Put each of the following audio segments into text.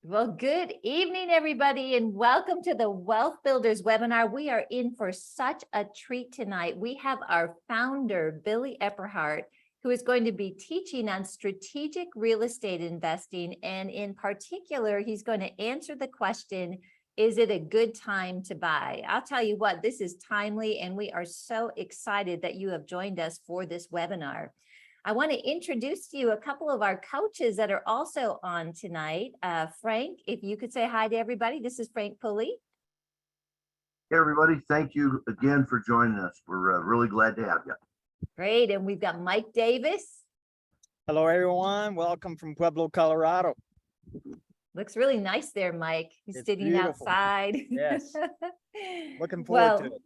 Well, good evening, everybody, and welcome to the Wealth Builders webinar. We are in for such a treat tonight. We have our founder, Billy Epperhart, who is going to be teaching on strategic real estate investing. And in particular, he's going to answer the question, is it a good time to buy? I'll tell you what, this is timely, and we are so excited that you have joined us for this webinar. I want to introduce to you a couple of our coaches that are also on tonight. Frank, if you could say hi to everybody. This is Frank Pulley. Hey, everybody. Thank you again for joining us. We're really glad to have you. Great. And we've got Mike Davis. Hello, everyone. Welcome from Pueblo, Colorado. Looks really nice there, Mike. He's It's sitting beautiful. outside. Yes. Looking forward to it.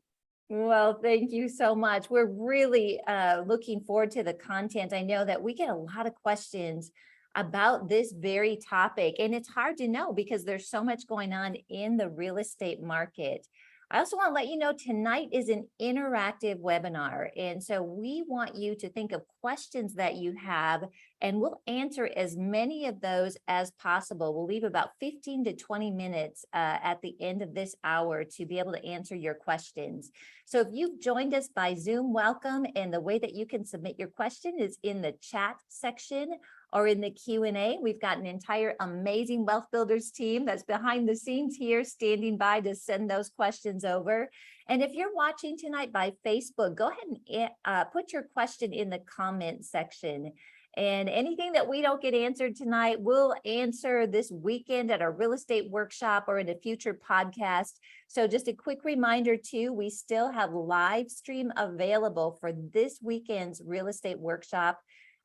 Well, thank you so much. We're really looking forward to the content. I know that we get a lot of questions about this very topic, and it's hard to know because there's so much going on in the real estate market. I also want to let you know tonight is an interactive webinar. And so we want you to think of questions that you have, and we'll answer as many of those as possible. We'll leave about 15 to 20 minutes at the end of this hour to be able to answer your questions. So if you've joined us by Zoom, welcome. And the way that you can submit your question is in the chat section or in the Q&A. We've got an entire amazing Wealth Builders team that's behind the scenes here standing by to send those questions over. And if you're watching tonight by Facebook, go ahead and put your question in the comment section. And anything that we don't get answered tonight, we'll answer this weekend at our real estate workshop or in a future podcast. So just a quick reminder too, we still have live stream available for this weekend's real estate workshop.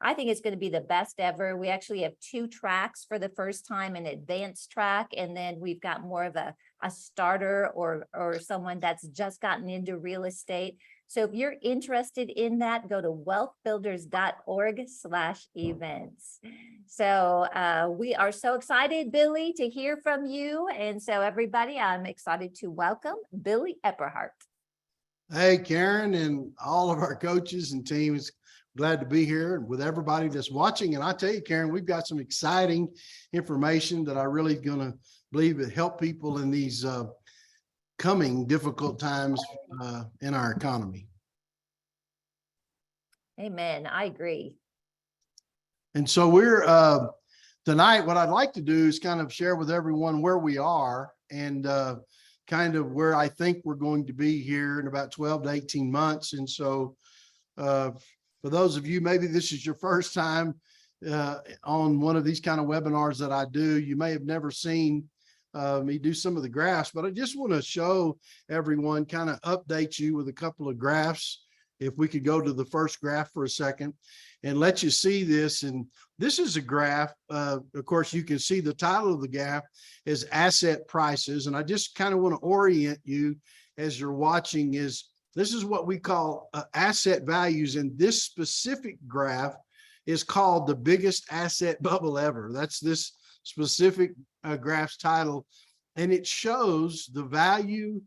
I think it's going to be the best ever. We actually have 2 tracks for the first time, an advanced track, and then we've got more of a starter or someone that's just gotten into real estate. So if you're interested in that, go to wealthbuilders.org/events. So we are so excited, Billy, to hear from you. And so everybody, I'm excited to welcome Billy Epperhart. Hey, Karen, and all of our coaches and teams. Glad to be here with everybody that's watching. And I tell you, Karen, we've got some exciting information that I really gonna believe will help people in these coming difficult times in our economy. Amen. I agree. And so we're tonight, what I'd like to do is kind of share with everyone where we are and kind of where I think we're going to be here in about 12 to 18 months. And so for those of you, maybe this is your first time on one of these kind of webinars that I do, you may have never seen me do some of the graphs, but I just want to show everyone, kind of update you with a couple of graphs. If we could go to the first graph for a second and let you see this. And this is a graph. Of course, you can see the title of the graph is asset prices. And I just kind of want to orient you as you're watching this is what we call asset values. And this specific graph is called the biggest asset bubble ever. That's this specific graph's title. And it shows the value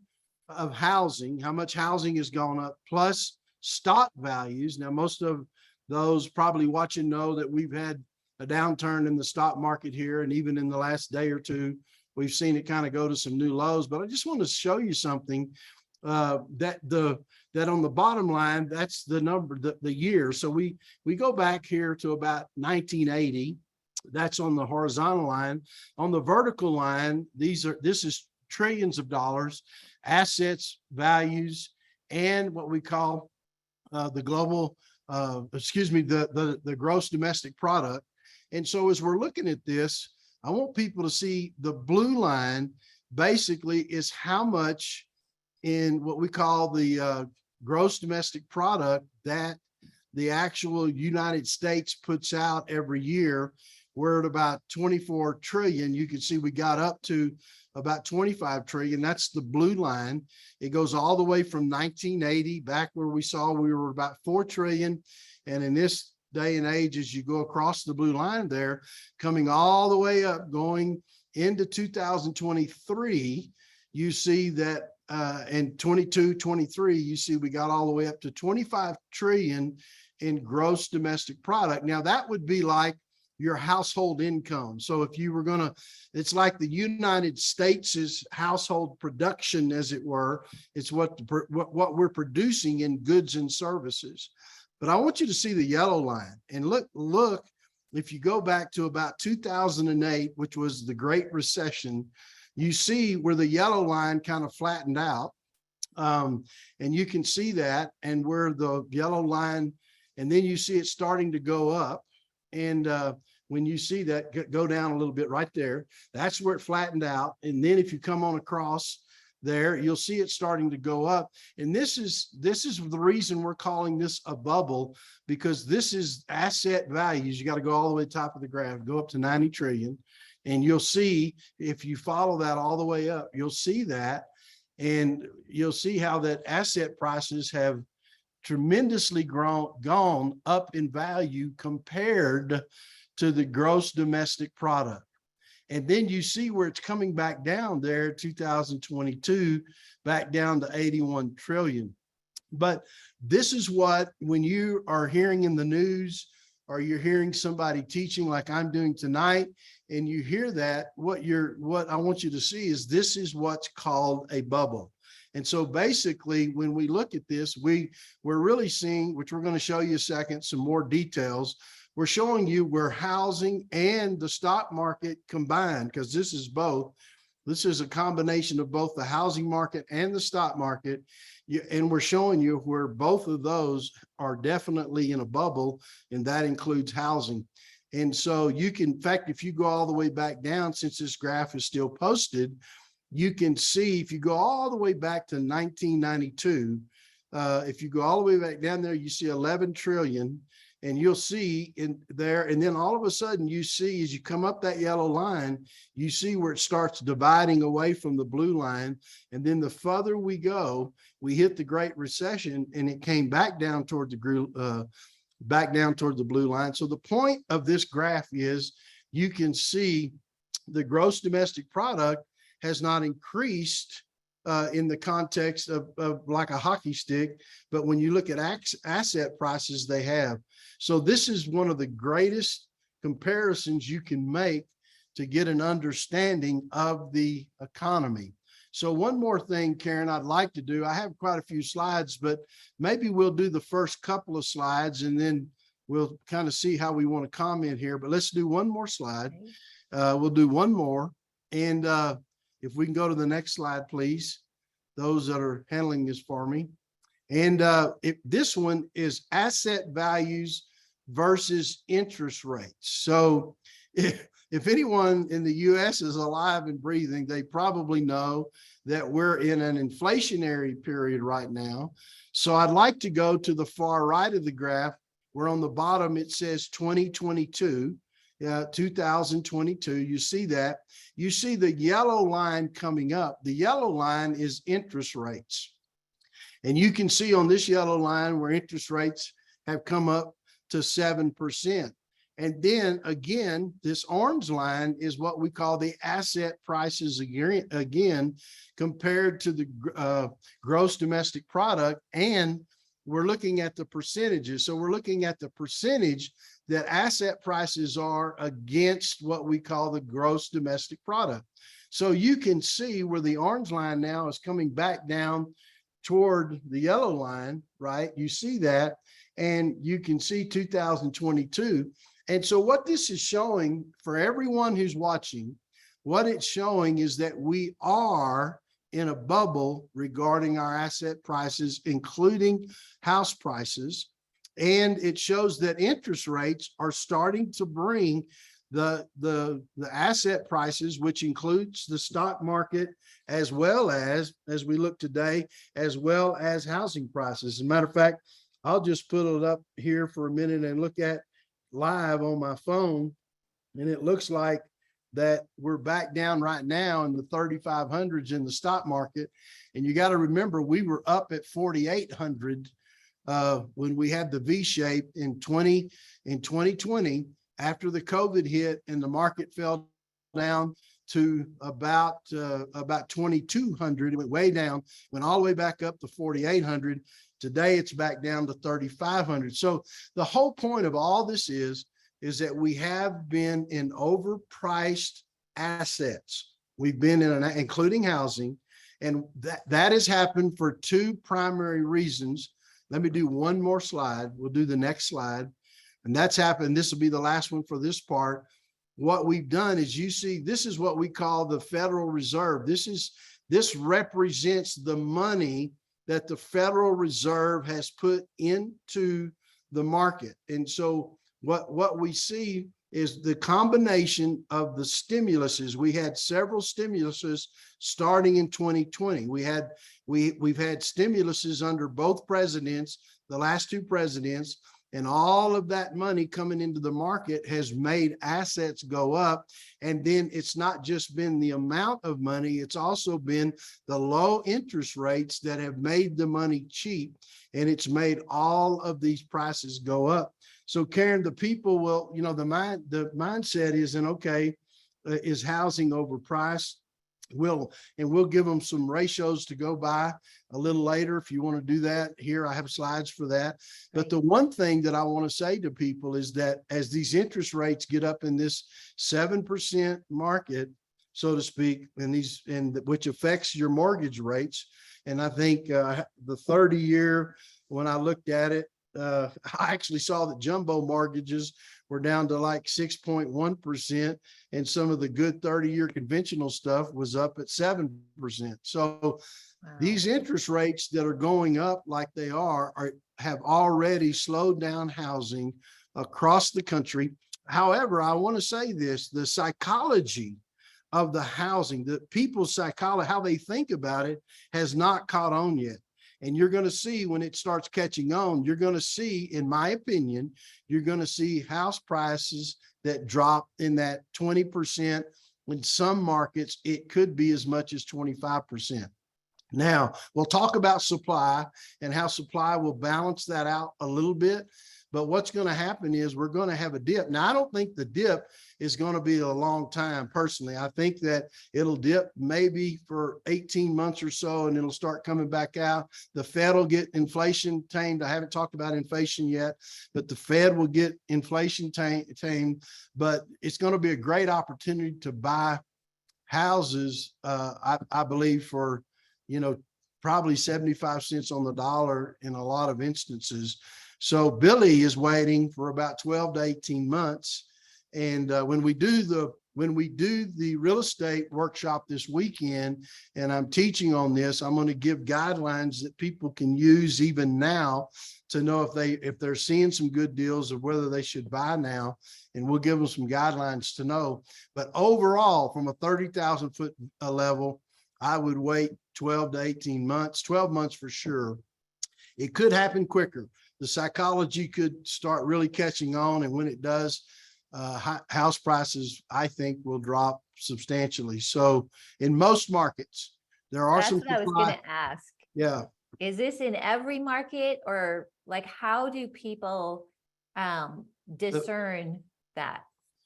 of housing, how much housing has gone up, plus stock values. Now, most of those probably watching know that we've had a downturn in the stock market here. And even in the last day or two, we've seen it kind of go to some new lows. But I just want to show you something. That on the bottom line, that's the number, the year. So we go back here to about 1980. That's on the horizontal line. On the vertical line, this is trillions of dollars, assets, values, and what we call the global, the gross domestic product. And so as we're looking at this, I want people to see the blue line basically is how much in what we call the gross domestic product that the actual United States puts out every year. We're at about 24 trillion. You can see we got up to about 25 trillion. That's the blue line. It goes all the way from 1980 back where we saw we were about 4 trillion. And in this day and age, as you go across the blue line there, coming all the way up, going into 2023, you see that in 22, 23, you see we got all the way up to 25 trillion in gross domestic product. Now that would be like your household income. So if you were gonna, it's like the United States' household production, as it were. It's what we're producing in goods and services. But I want you to see the yellow line and look, if you go back to about 2008, which was the Great Recession, you see where the yellow line kind of flattened out. And you can see that, and where the yellow line, and then you see it starting to go up. And when you see that go down a little bit right there, that's where it flattened out. And then if you come on across there, you'll see it starting to go up. And this is the reason we're calling this a bubble, because this is asset values. You got to go all the way to the top of the graph, go up to 90 trillion. And you'll see, if you follow that all the way up, you'll see that. And you'll see how that asset prices have tremendously gone up in value compared to the gross domestic product. And then you see where it's coming back down there, 2022, back down to 81 trillion. But this is what, when you are hearing in the news, or you're hearing somebody teaching like I'm doing tonight, and you hear that, what I want you to see is this is what's called a bubble. And so basically, when we look at this, we're really seeing, which we're going to show you a second, some more details. We're showing you where housing and the stock market combined, because this is both. This is a combination of both the housing market and the stock market. And we're showing you where both of those are definitely in a bubble, and that includes housing. And so you can, in fact, if you go all the way back down, since this graph is still posted, you can see, if you go all the way back to 1992, if you go all the way back down there, you see 11 trillion. And you'll see in there, and then all of a sudden you see, as you come up that yellow line, you see where it starts dividing away from the blue line. And then the further we go, we hit the Great Recession, and it came back down toward the blue line. So the point of this graph is, you can see the gross domestic product has not increased in the context of like a hockey stick, but when you look at asset prices, they have. So this is one of the greatest comparisons you can make to get an understanding of the economy. So one more thing, Karen, I'd like to do, I have quite a few slides, but maybe we'll do the first couple of slides and then we'll kind of see how we want to comment here, but let's do one more slide. We'll do one more. And if we can go to the next slide, please, those that are handling this for me. And this one is asset values versus interest rates. So if anyone in the US is alive and breathing, they probably know that we're in an inflationary period right now. So I'd like to go to the far right of the graph, where on the bottom it says 2022. 2022, you see that. You see the yellow line coming up. The yellow line is interest rates. And you can see on this yellow line where interest rates have come up to 7%. And then again, this orange line is what we call the asset prices again compared to the gross domestic product. And we're looking at the percentages. So we're looking at the percentage that asset prices are against what we call the gross domestic product. So you can see where the orange line now is coming back down toward the yellow line, right? You see that, and you can see 2022. And so what this is showing for everyone who's watching, what it's showing is that we are in a bubble regarding our asset prices, including house prices. And it shows that interest rates are starting to bring the asset prices, which includes the stock market, as well as we look today, as well as housing prices. As a matter of fact, I'll just put it up here for a minute and look at live on my phone. And it looks like that we're back down right now in the 3,500s in the stock market. And you got to remember, we were up at 4,800 when we had the V shape in 2020 after the COVID hit and the market fell down to about 2,200. It went way down, went all the way back up to 4,800. Today it's back down to 3,500. So the whole point of all this is is that we have been in overpriced assets. We've been including housing, and that has happened for two primary reasons. Let me do one more slide. We'll do the next slide. And that's happened. This will be the last one for this part. What we've done is, you see, this is what we call the Federal Reserve. This represents the money that the Federal Reserve has put into the market. And so what we see is the combination of the stimuluses. We had several stimuluses starting in 2020. We've had stimuluses under both presidents, the last two presidents, and all of that money coming into the market has made assets go up. And then it's not just been the amount of money, it's also been the low interest rates that have made the money cheap, and it's made all of these prices go up. So Karen, the people will, the mindset is, is housing overpriced? We'll give them some ratios to go by a little later. If you want to do that here, I have slides for that. But the one thing that I want to say to people is that as these interest rates get up in this 7% market, so to speak, which affects your mortgage rates. And I think the 30-year, when I looked at it, I actually saw that jumbo mortgages were down to like 6.1%, and some of the good 30-year conventional stuff was up at 7%. So these interest rates that are going up like they have already slowed down housing across the country. However, I want to say this, the psychology of the housing, the people's psychology, how they think about it, has not caught on yet. And you're going to see when it starts catching on, you're going to see, in my opinion, you're going to see house prices that drop in that 20%. In some markets, it could be as much as 25%. Now, we'll talk about supply and how supply will balance that out a little bit. But what's going to happen is we're going to have a dip. Now, I don't think the dip is going to be a long time personally. I think that it'll dip maybe for 18 months or so, and it'll start coming back out. The Fed will get inflation tamed. I haven't talked about inflation yet, but the Fed will get inflation tamed. But it's going to be a great opportunity to buy houses, I believe, for, probably 75 cents on the dollar in a lot of instances. So Billy is waiting for about 12 to 18 months. And when we do the real estate workshop this weekend, and I'm teaching on this, I'm going to give guidelines that people can use even now to know if they're seeing some good deals or whether they should buy now. And we'll give them some guidelines to know. But overall, from a 30,000 foot level, I would wait 12 to 18 months, 12 months for sure. It could happen quicker. The psychology could start really catching on. And when it does, house prices, I think, will drop substantially. So in most markets, there are some. That's what I was going to ask. Yeah. Is this in every market, or like, how do people discern that?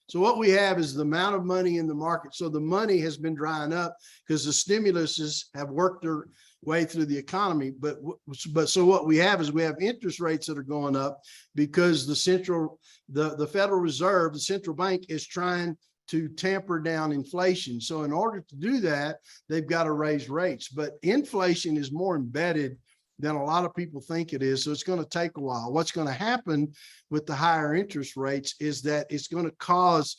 So what we have is the amount of money in the market. So the money has been drying up because the stimuluses have worked their way through the economy. But so what we have is we have interest rates that are going up because the Federal Reserve, the central bank, is trying to tamper down inflation. So in order to do that, they've got to raise rates. But inflation is more embedded than a lot of people think it is. So it's going to take a while. What's going to happen with the higher interest rates is that it's going to cause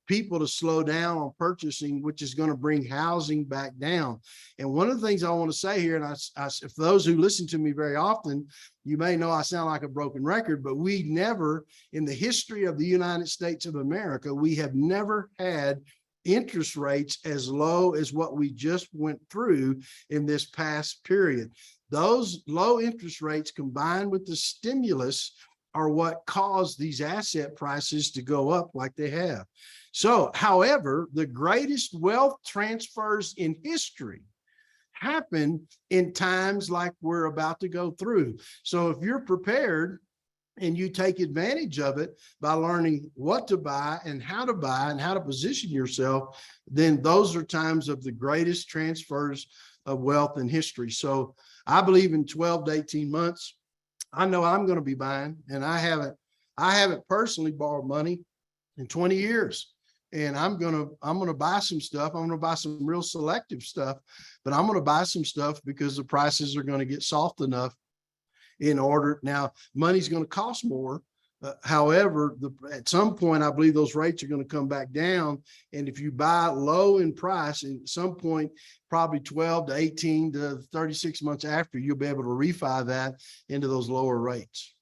people to slow down on purchasing, which is going to bring housing back down. And one of the things I want to say here, and if those who listen to me very often, you may know I sound like a broken record, but we never, in the history of the United States of America, we have never had interest rates as low as what we just went through in this past period. Those low interest rates combined with the stimulus are what caused these asset prices to go up like they have. So, however, the greatest wealth transfers in history happen in times like we're about to go through. So if you're prepared and you take advantage of it by learning what to buy and how to position yourself, then those are times of the greatest transfers of wealth in history. So I believe in 12 to 18 months, I know I'm going to be buying, and I haven't personally borrowed money. in 20 years. And I'm gonna buy some stuff. I'm gonna buy some real selective stuff, but I'm gonna buy some stuff because the prices are gonna get soft enough in order. Now, money's gonna cost more. However, at some point, I believe those rates are going to come back down. And if you buy low in price, at some point, probably 12 to 18 to 36 months after, you'll be able to refi that into those lower rates.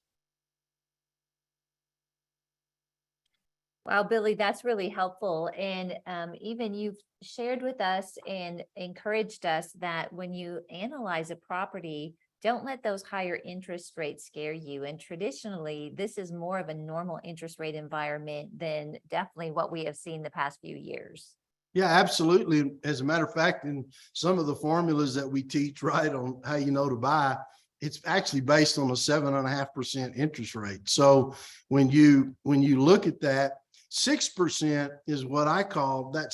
Wow, Billy, that's really helpful. And even you've shared with us and encouraged us that when you analyze a property, don't let those higher interest rates scare you. And traditionally, this is more of a normal interest rate environment than definitely what we have seen the past few years. Yeah, absolutely. As a matter of fact, in some of the formulas that we teach, right, on how you know to buy, it's actually based on a 7.5% interest rate. So when you look at that, 6% is what I call that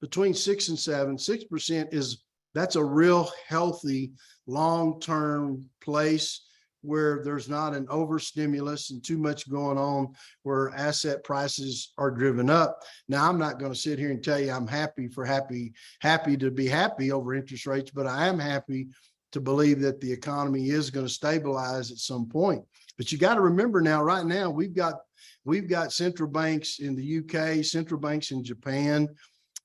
between 6 and 7. 6% that's a real healthy long-term place where there's not an overstimulus and too much going on where asset prices are driven up. Now, I'm not going to sit here and tell you I'm happy to be happy over interest rates, but I am happy to believe that the economy is going to stabilize at some point. But you got to remember now, right now, we've got central banks in the UK, central banks in Japan,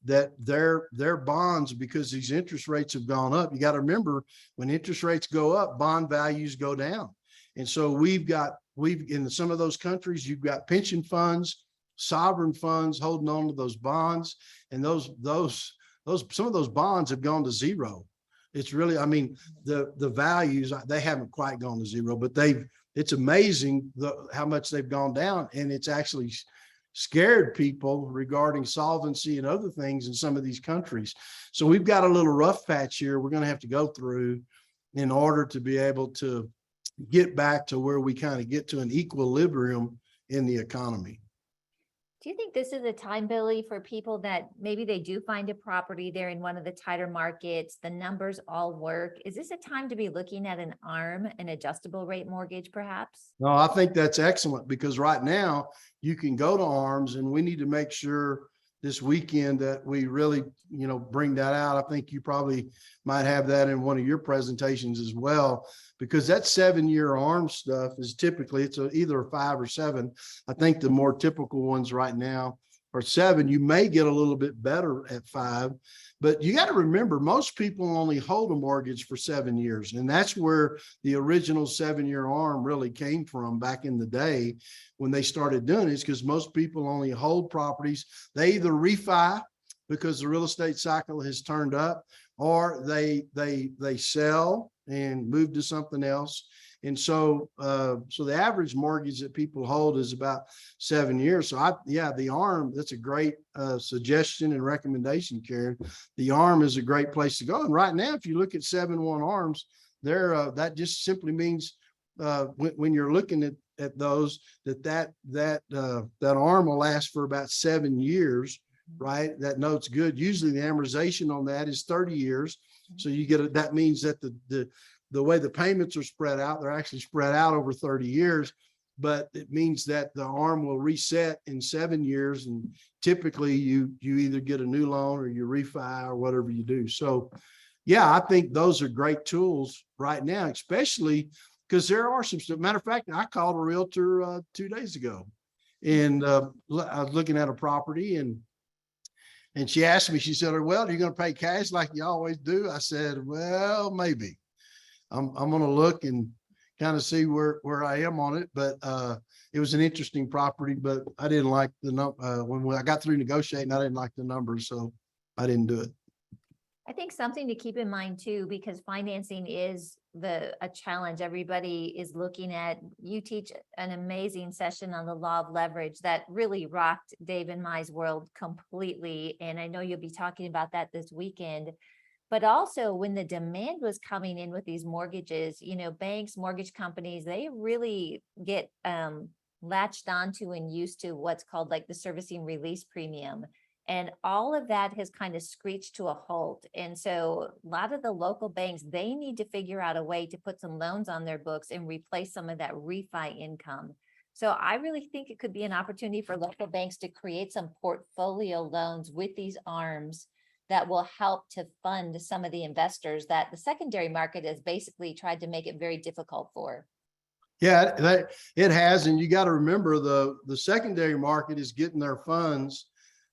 that their bonds, because these interest rates have gone up. You got to remember, when interest rates go up, bond values go down. And so we've in some of those countries, you've got pension funds, sovereign funds holding on to those bonds. And some of those bonds have gone to zero. It's really, I mean, the values, they haven't quite gone to zero, but it's amazing how much they've gone down. And it's actually scared people regarding solvency and other things in some of these countries. So we've got a little rough patch here we're going to have to go through in order to be able to get back to where we kind of get to an equilibrium in the economy. Do you think this is a time, Billy, for people that maybe they do find a property there in one of the tighter markets, the numbers all work? Is this a time to be looking at an ARM, an adjustable rate mortgage, perhaps? No, I think that's excellent, because right now you can go to ARMs, and we need to make sure this weekend that we really, bring that out. I think you probably might have that in one of your presentations as well, because that 7-year ARM stuff is typically, it's either a 5 or 7. I think the more typical ones right now are 7. You may get a little bit better at 5, but you got to remember, most people only hold a mortgage for 7 years. And that's where the original 7-year ARM really came from back in the day when they started doing it, because most people only hold properties. They either refi because the real estate cycle has turned up, or they sell and move to something else. And so the average mortgage that people hold is about 7 years. So the ARM, that's a great suggestion and recommendation, Karen. The ARM is a great place to go. And right now, if you look at 7-1 ARMs, that just simply means when you're looking at those, that ARM will last for about 7 years, right? That note's good. Usually the amortization on that is 30 years. So that means that the way the payments are spread out, they're actually spread out over 30 years, but it means that the ARM will reset in 7 years. And typically you either get a new loan or you refi or whatever you do. So yeah, I think those are great tools right now, especially because there are some stuff. Matter of fact, I called a realtor 2 days ago, and I was looking at a property, and she asked me, she said, well, are you going to pay cash like you always do? I said, well, maybe. I'm going to look and kind of see where I am on it. But it was an interesting property, but I didn't like the number. When I got through negotiating, I didn't like the numbers, so I didn't do it. I think something to keep in mind too, because financing is a challenge everybody is looking at. You teach an amazing session on the law of leverage that really rocked Dave and my world completely. And I know you'll be talking about that this weekend. But also when the demand was coming in with these mortgages, banks, mortgage companies, they really get latched onto and used to what's called like the servicing release premium. And all of that has kind of screeched to a halt. And so a lot of the local banks, they need to figure out a way to put some loans on their books and replace some of that refi income. So I really think it could be an opportunity for local banks to create some portfolio loans with these arms that will help to fund some of the investors that the secondary market has basically tried to make it very difficult for. Yeah, that it has, and you got to remember the secondary market is getting their funds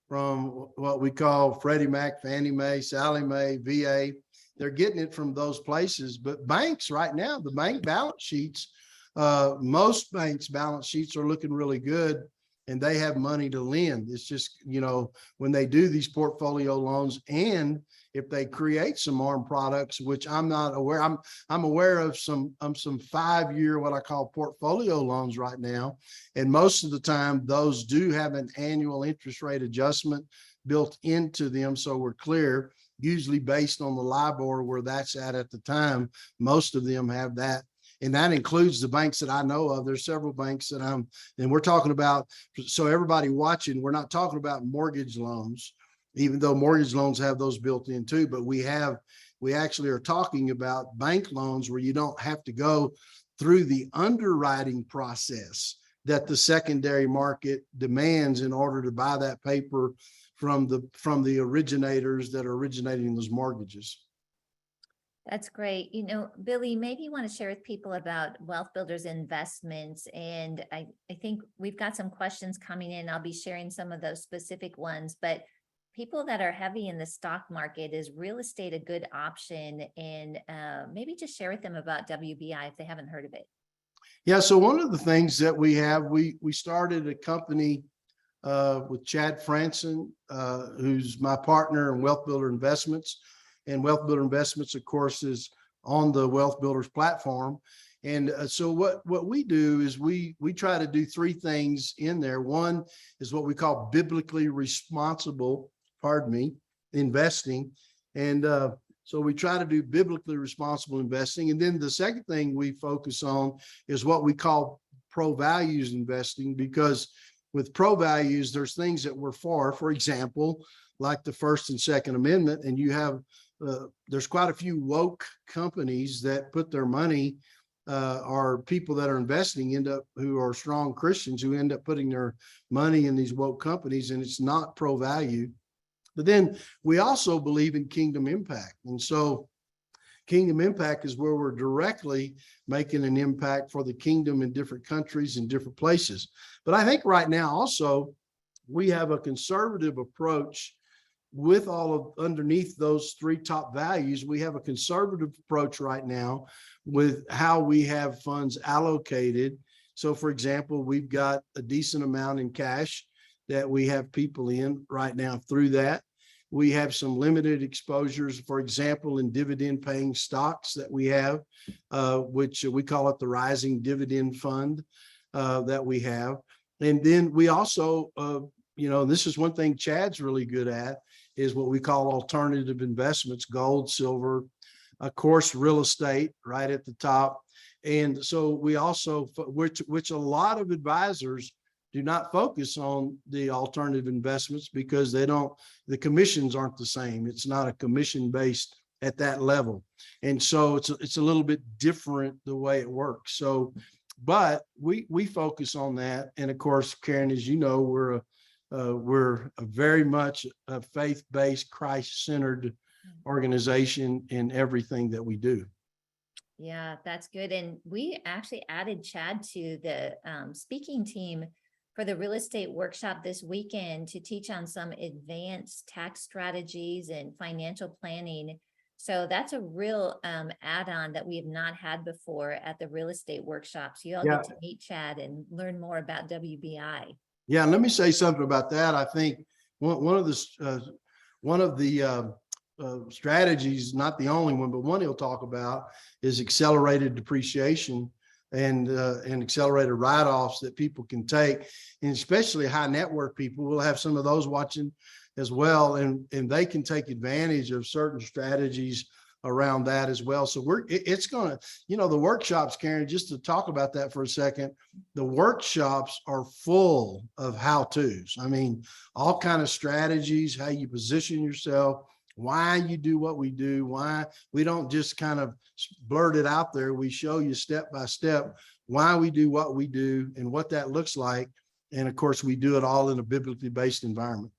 from what we call Freddie Mac, Fannie Mae, Sallie Mae, VA. They're getting it from those places. But banks right now, the bank balance sheets, most banks' balance sheets are looking really good, and they have money to lend. It's just, when they do these portfolio loans, and if they create some ARM products, which I'm not aware, I'm aware of some 5-year, what I call portfolio loans right now. And most of the time, those do have an annual interest rate adjustment built into them. So we're clear, usually based on the LIBOR where that's at the time. Most of them have that. And that includes the banks that I know of. There's several banks that and we're talking about, so everybody watching, we're not talking about mortgage loans, even though mortgage loans have those built in too, but we actually are talking about bank loans where you don't have to go through the underwriting process that the secondary market demands in order to buy that paper from the originators that are originating those mortgages. That's great. Billy, maybe you want to share with people about Wealth Builders investments. And I think we've got some questions coming in. I'll be sharing some of those specific ones, but people that are heavy in the stock market, is real estate a good option? And maybe just share with them about WBI if they haven't heard of it. Yeah. So one of the things that we have, we started a company with Chad Franson, who's my partner in Wealth Builder Investments. And Wealth Builder Investments, of course, is on the Wealth Builders platform. And so what we do is we try to do 3 things in there. One is what we call biblically responsible, investing. And so we try to do biblically responsible investing. And then the second thing we focus on is what we call pro values investing, because with pro values, there's things that we're for example, like the First and Second Amendment, and you have there's quite a few woke companies that put their money, or people that are investing who are strong Christians who end up putting their money in these woke companies, and it's not pro value. But then we also believe in kingdom impact. And so kingdom impact is where we're directly making an impact for the kingdom in different countries and different places. But I think right now also we have a conservative approach with all of underneath those 3 top values. We have a conservative approach right now with how we have funds allocated. So for example, we've got a decent amount in cash that we have people in right now through that. We have some limited exposures, for example, in dividend paying stocks that we have, which we call it the Rising Dividend Fund that we have. And then we also, this is one thing Chad's really good at, is what we call alternative investments, gold, silver, of course, real estate right at the top. And so we also, which a lot of advisors do not focus on the alternative investments because the commissions aren't the same. It's not a commission based at that level. And so it's a little bit different the way it works. So, but we focus on that. And of course, Karen, as you know, we're a very much a faith-based, Christ-centered organization in everything that we do. Yeah, that's good. And we actually added Chad to the speaking team for the real estate workshop this weekend to teach on some advanced tax strategies and financial planning. So that's a real add-on that we have not had before at the real estate workshops. You all get to meet Chad and learn more about WBI. Yeah, let me say something about that. I think one of the strategies, not the only one, but one he'll talk about, is accelerated depreciation and accelerated write-offs that people can take, and especially high net worth people. We'll have some of those watching as well, and they can take advantage of certain strategies around that as well. So it's going to, the workshops, Karen, just to talk about that for a second, the workshops are full of how-tos. I mean, all kind of strategies, how you position yourself, why you do what we do, why we don't just kind of blurt it out there. We show you step by step why we do what we do and what that looks like. And of course, we do it all in a biblically based environment.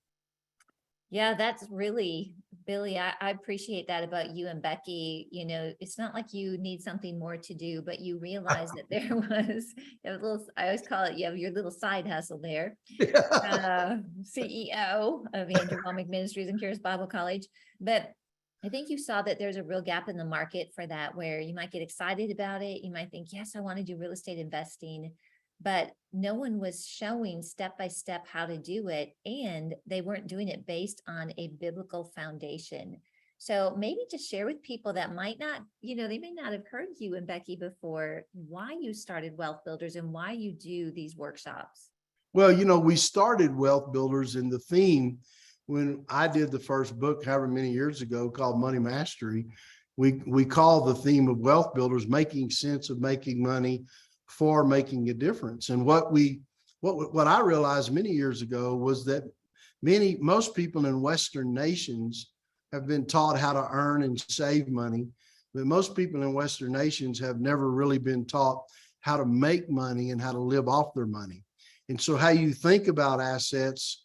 Yeah, that's really, Billy, I appreciate that about you and Becky. You know, it's not like you need something more to do, but you realize that there was a little, I always call it, you have your little side hustle there. CEO of Andrew Womack Ministries and Cures Bible College. But I think you saw that there's a real gap in the market for that, where you might get excited about it. You might think, yes, I want to do real estate investing, but no one was showing step by step how to do it. And they weren't doing it based on a biblical foundation. So maybe just share with people that might not, you know, they may not have heard you and Becky before, why you started Wealth Builders and why you do these workshops. Well, you know, we started Wealth Builders in the theme when I did the first book, however many years ago, called Money Mastery. We call the theme of Wealth Builders making sense of making money for making a difference. And what I realized many years ago was that most people in Western nations have been taught how to earn and save money, but most people in Western nations have never really been taught how to make money and how to live off their money. And so how you think about assets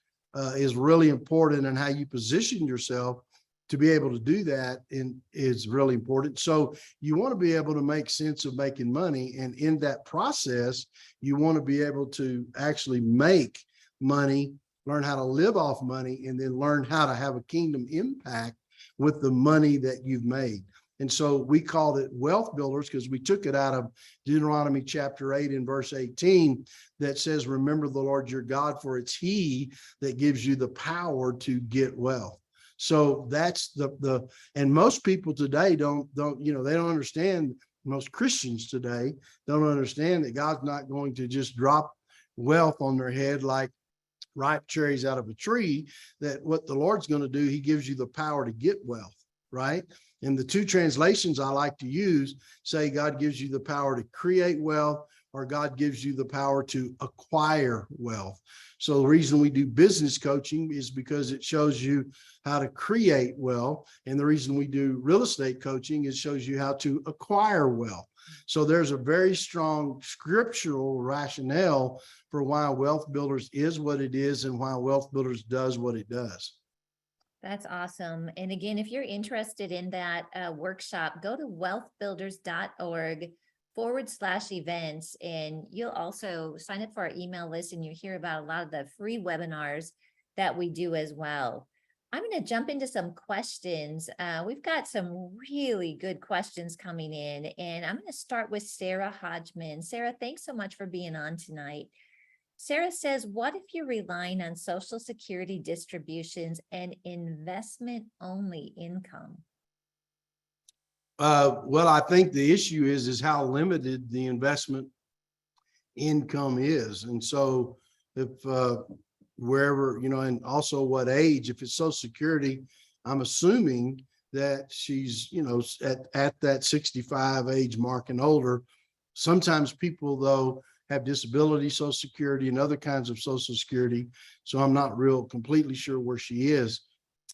is really important, and how you position yourself to be able to do that is really important. So you want to be able to make sense of making money. And in that process, you want to be able to actually make money, learn how to live off money, and then learn how to have a kingdom impact with the money that you've made. And so we called it Wealth Builders because we took it out of Deuteronomy chapter 8 and verse 18 that says, remember the Lord your God, for it's he that gives you the power to get wealth. So that's and most people today don't understand, most Christians today don't understand that God's not going to just drop wealth on their head like ripe cherries out of a tree, that what the Lord's going to do, he gives you the power to get wealth, right? And the two translations I like to use say God gives you the power to create wealth, or God gives you the power to acquire wealth. So the reason we do business coaching is because it shows you how to create wealth. And the reason we do real estate coaching is shows you how to acquire wealth. So there's a very strong scriptural rationale for why Wealth Builders is what it is and why Wealth Builders does what it does. That's awesome. And again, if you're interested in that workshop, go to wealthbuilders.org/events, and you'll also sign up for our email list, and you hear about a lot of the free webinars that we do as well. I'm going to jump into some questions. We've got some really good questions coming in, and I'm going to start with Sarah Hodgman. Sarah, thanks so much for being on tonight. Sarah says, what if you're relying on Social Security distributions and investment-only income? Well, I think the issue is how limited the investment income is. And so if wherever, and also what age, if it's Social Security, I'm assuming that she's, at that 65 age mark and older. Sometimes people, though, have disability Social Security and other kinds of Social Security. So I'm not completely sure where she is.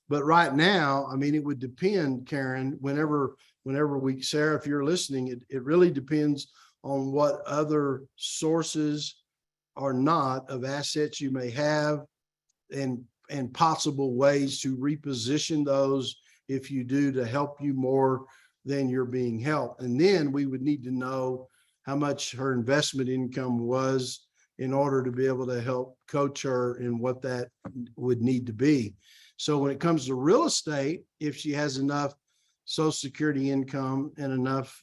But right now, I mean, it would depend, Karen, whenever Sarah, if you're listening, it really depends on what other sources or not of assets you may have, and possible ways to reposition those if you do, to help you more than you're being helped. And then we would need to know how much her investment income was in order to be able to help coach her in what that would need to be. So when it comes to real estate, if she has enough Social Security income and enough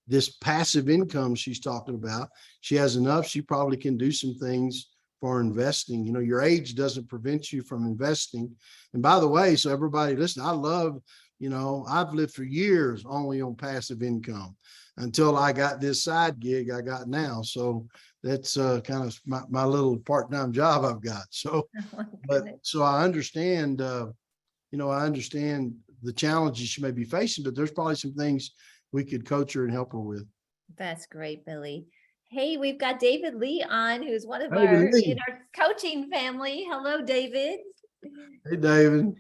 this passive income she's talking about, she has enough, she probably can do some things for investing. Your age doesn't prevent you from investing. And by the way, so everybody listen, I love, I've lived for years only on passive income until I got this side gig I got now. So that's kind of my little part-time job I've got. So, so I understand, I understand the challenges she may be facing, but there's probably some things we could coach her and help her with. That's great, Billy. Hey, we've got David Lee on, who's one of in our coaching family. Hello, David. Hey, David.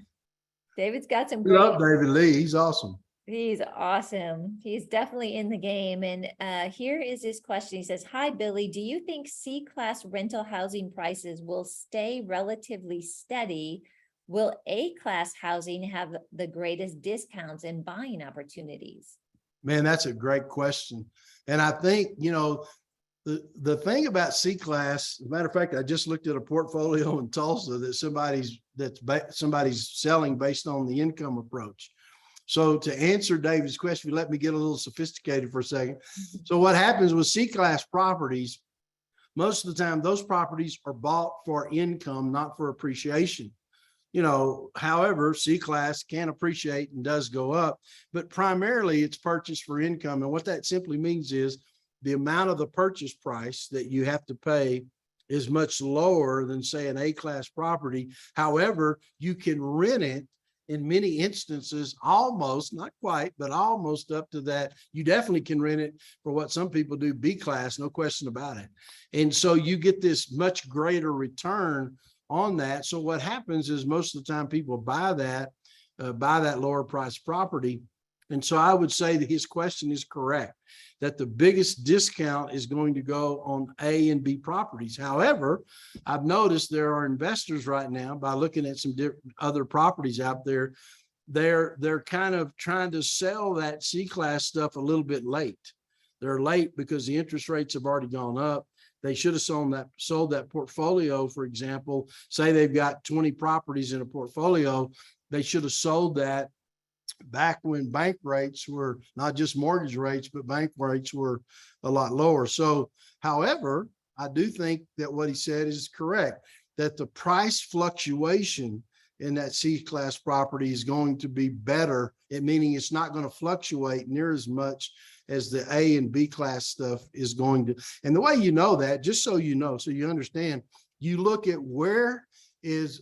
David's got some We love David Lee. He's awesome. He's awesome. He's definitely in the game. And here is his question. He says, "Hi, Billy. Do you think C-class rental housing prices will stay relatively steady? Will A-class housing have the greatest discounts and buying opportunities?" Man, that's a great question. And I think, the thing about C-class, as a matter of fact, I just looked at a portfolio in Tulsa that somebody's selling based on the income approach. So to answer David's question, let me get a little sophisticated for a second. So what happens with C-class properties, most of the time, those properties are bought for income, not for appreciation. However, C-class can appreciate and does go up, but primarily it's purchased for income. And what that simply means is the amount of the purchase price that you have to pay is much lower than, say, an A-class property. However, you can rent it in many instances, almost, not quite, but almost up to that. You definitely can rent it for what some people do, B-class, no question about it. And so you get this much greater return on that. So what happens is most of the time people buy that lower price property. And so I would say that his question is correct, that the biggest discount is going to go on A and B properties. However, I've noticed there are investors right now, by looking at some other properties out there, they're kind of trying to sell that C-class stuff a little bit late. They're late because the interest rates have already gone up. They should have sold that portfolio, for example. Say they've got 20 properties in a portfolio. They should have sold that back when bank rates were not just mortgage rates, but bank rates were a lot lower. So, however, I do think that what he said is correct, that the price fluctuation in that C-class property is going to be better, meaning it's not going to fluctuate near as much as the A and B class stuff is going to. And the way you know that, just so you know, so you understand, you look at where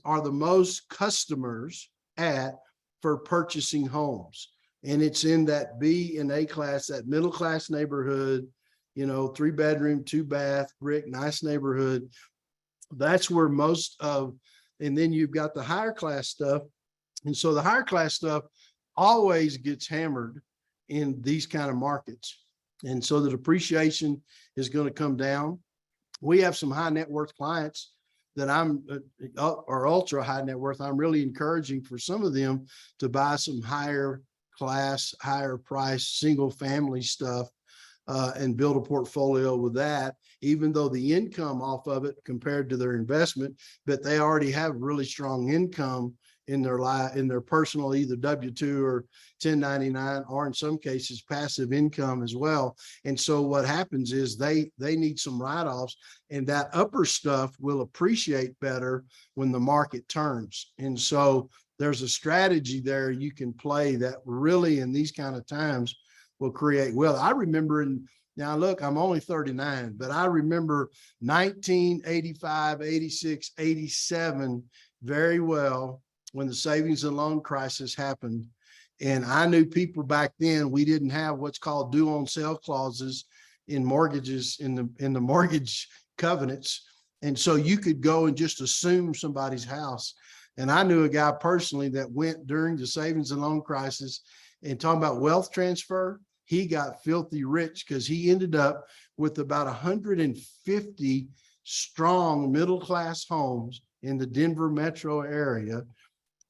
are the most customers at for purchasing homes. And it's in that B and A class, that middle class neighborhood, 3-bedroom, 2-bath, brick, nice neighborhood. That's where most of, and then you've got the higher class stuff. And so the higher class stuff always gets hammered in these kind of markets. And so the depreciation is going to come down. We have some high net worth clients that or ultra high net worth. I'm really encouraging for some of them to buy some higher class, higher price, single family stuff and build a portfolio with that, even though the income off of it compared to their investment, but they already have really strong income in their personal, either W-2 or 1099, or in some cases passive income as well. And so what happens is they need some write-offs, and that upper stuff will appreciate better when the market turns. And so there's a strategy there you can play that really in these kind of times will create wealth. I remember now look, I'm only 39, but I remember 1985, 86, 87 very well, when the savings and loan crisis happened. And I knew people back then, we didn't have what's called due on sale clauses in mortgages, in the mortgage covenants. And so you could go and just assume somebody's house. And I knew a guy personally that went during the savings and loan crisis, and talking about wealth transfer, he got filthy rich because he ended up with about 150 strong middle-class homes in the Denver metro area.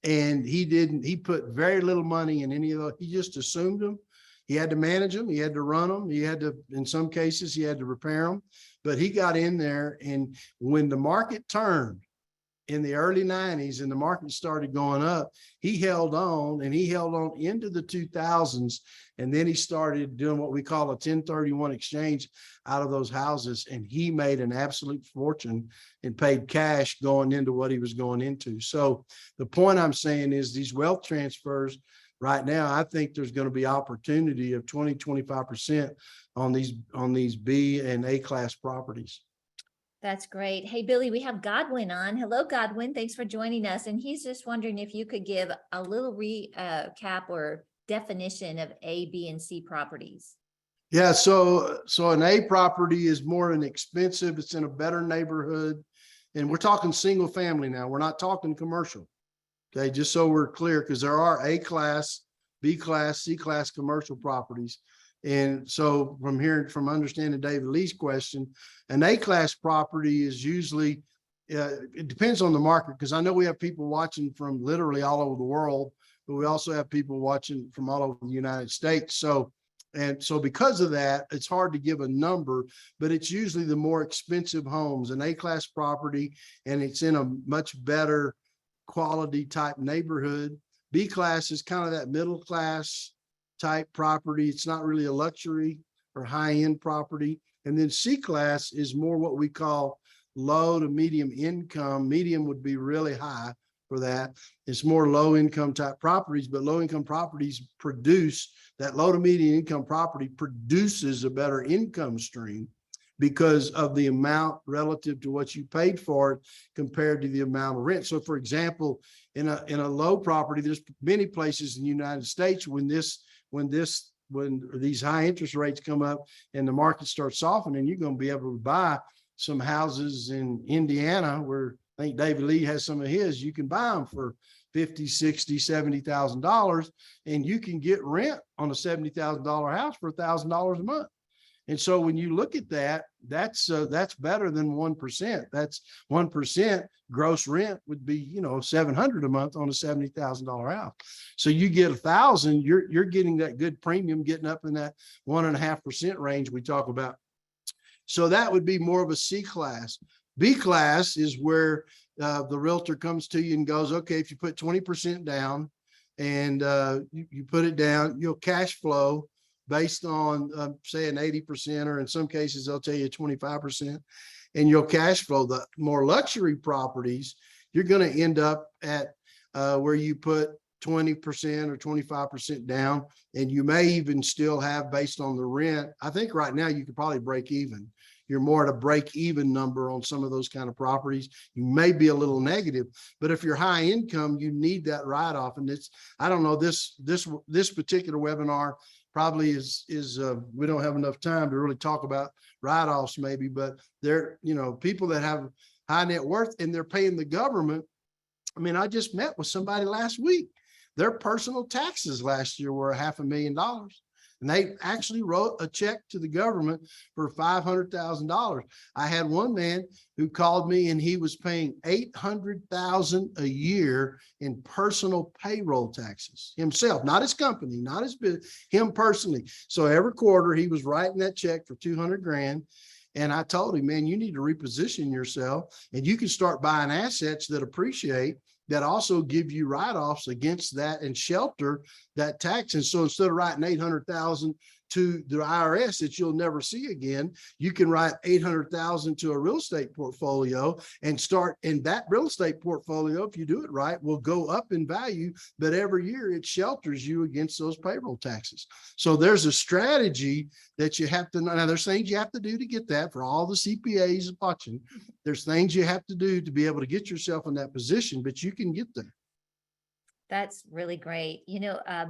And he put very little money in any of those. He just assumed them. He had to manage them. He had to run them. He had to, in some cases, he had to repair them. But he got in there, and when the market turned in the early 90s and the market started going up, he held on, and he held on into the 2000s. And then he started doing what we call a 1031 exchange out of those houses. And he made an absolute fortune and paid cash going into what he was going into. So the point I'm saying is these wealth transfers right now, I think there's going to be opportunity of 20-25% on these B and A class properties. That's great. Hey, Billy, we have Godwin on. Hello, Godwin. Thanks for joining us. And he's just wondering if you could give a little recap or definition of A, B, and C properties. Yeah, so an A property is more inexpensive. It's in a better neighborhood. And we're talking single family now. We're not talking commercial. Okay, just so we're clear, because there are A class B-class, C-class commercial properties. And so from understanding David Lee's question, an A-class property is usually, it depends on the market, because I know we have people watching from literally all over the world, but we also have people watching from all over the United States. So because of that, it's hard to give a number, but it's usually the more expensive homes, an A-class property, and it's in a much better quality type neighborhood. B-class is kind of that middle class type property. It's not really a luxury or high-end property. And then C-class is more what we call low to medium income. Medium would be really high for that. It's more low income type properties, but low income properties produce, that low to medium income property produces a better income stream because of the amount relative to what you paid for it compared to the amount of rent. So for example, in a low property, there's many places in the United States when these high interest rates come up and the market starts softening, you're going to be able to buy some houses in Indiana where I think David Lee has some of his, you can buy them for $50,000, $60,000, $70,000, and you can get rent on a $70,000 house for $1,000 a month. And so when you look at that, that's better than 1%. That's 1% gross rent would be, $700 a month on a $70,000 house. So you get $1,000, you're getting that good premium, getting up in that 1.5% range we talk about. So that would be more of a C class. B class is where the realtor comes to you and goes, okay, if you put 20% down and you put it down, you'll cash flow based on say an 80%, or in some cases, they'll tell you 25%, and you'll cash flow. The more luxury properties, you're going to end up at where you put 20% or 25% down, and you may even still have, based on the rent, I think right now you could probably break even. You're more at a break even number on some of those kind of properties. You may be a little negative, but if you're high income, you need that write-off. And it's, I don't know, this particular webinar probably is we don't have enough time to really talk about write-offs maybe, but they're, people that have high net worth and they're paying the government. I mean, I just met with somebody last week. Their personal taxes last year were $500,000. And they actually wrote a check to the government for $500,000. I had one man who called me and he was paying $800,000 a year in personal payroll taxes himself, not his company, not his business, him personally. So every quarter he was writing that check for 200 grand. And I told him, man, you need to reposition yourself and you can start buying assets that appreciate, that also give you write-offs against that and shelter that tax. And so instead of writing 800,000 to the IRS that you'll never see again, you can write 800,000 to a real estate portfolio and start, and that real estate portfolio, if you do it right, will go up in value, but every year it shelters you against those payroll taxes. So there's a strategy that you have to know. Now there's things you have to do to get that. For all the CPAs watching, there's things you have to do to be able to get yourself in that position, but you can get there. That's really great.